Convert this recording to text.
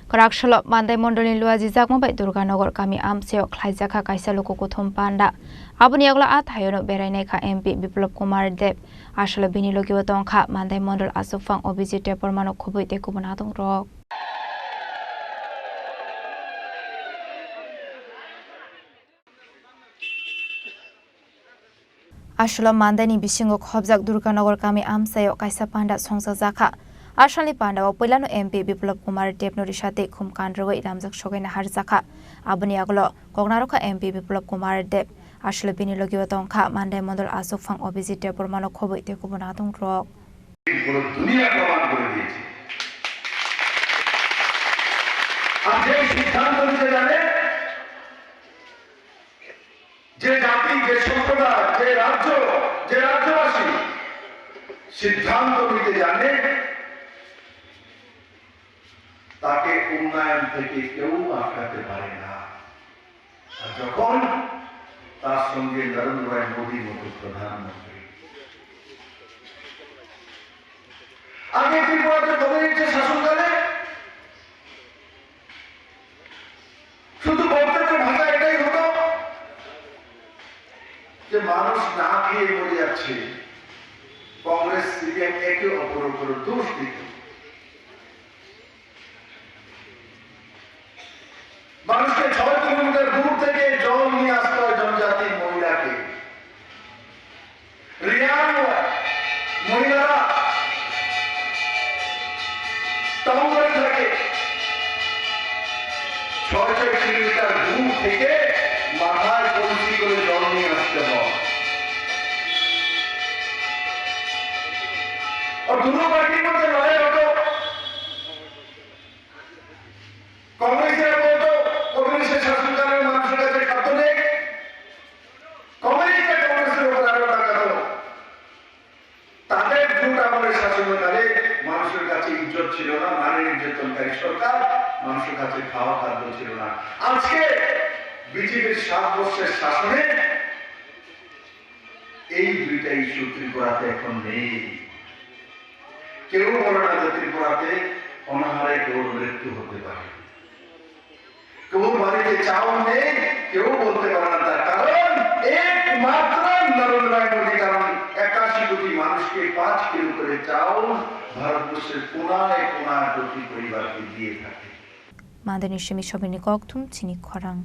Karakshalo Mandai Mondolin Luazi Zakmabai Durganogor Kami Amseo Klaizaka Kaisaluko Kutum Panda Abuniagla Athayono Beraineka MP Biplop Kumar Deb Ashalo Binilogi Watonka Mandai Mondol Asofang Obisite Pormano Kubuite Kubunatong Rock Ashalo Mandani Bishingo Khobjak Durganogor Kami Amseo Kaisa Panda Songsa Zaka Ashali Panda o Pilano MP Biplop Kumar Deb Norishate Kum Kandrowe Lamjak Shogena Harzaka Abuniaglo Kognaroka MP Biplop Kumar Deb Ashalo Binilogi Watonka Mandai Mondol Asofang Obisite Pormano Kubuite Kubunatong Rock যে জাতি যে সম্প্রদায় যে রাজ্যবাসী সিদ্ধান্ত নিতে জানে তাকে উন্নয়ন থেকে কেউ আটকাতে পারে না আর যখন তার সঙ্গে নরেন্দ্র ভাই মোদীর মতো প্রধানমন্ত্রী আগে ত্রিপুরাতে কমিউনিস্ট শাসনকালে শুধু বক্তব্যের ভাষা এটাই হতো যে মানুষ না খেয়ে মরে যাচ্ছে কংগ্রেস সিপিএম একে অপর উপর দোষ দিত মানুষকে 6 কিলোমিটার দূর থেকে জল নিয়ে আসতে হয় জনজাতির মহিলাকে রিয়াং মহিলারা টাউনে থাকে 6 কিলোমিটার দূর থেকে মাথায় কলসি করে জল নিয়ে আসতে হয় আর দুটো পার্টির মধ্যে লড়াই হতো কংগ্রেসের বলতো কমিউনিস্টের শাসনকালের মানুষের কাছে খাদ্য নেই কংগ্রেসের উপর আরো টাকা দাও তাদের ভোট আমলের শাসনকালে মানুষের কাছে ইজ্জত ছিল না নারী নির্যাতনকারী সরকার মানুষের কাছে খাওয়া খাদ্য ছিল না আজকে বিজেপির 7 বছরের শাসনে এই দুইটা ইস্যু ত্রিপুরাতে এখন নেই কেউ বলে না যে ত্রিপুরাতে অনাহারে কেউ মৃত্যু হতে পারে কেউ বাড়িতে চাউল নেই কেউ বলতে পারে না তার কারণ একমাত্র নরেন্দ্র মোদী কারণ 81 কোটি মানুষকে 5 কিলো করে চাউল ভারতবর্ষের কোনায় কোনায় প্রতি পরিবারকে দিয়ে থাকে মাদানী শিমি সবিনী ককথুম চিনি খরাং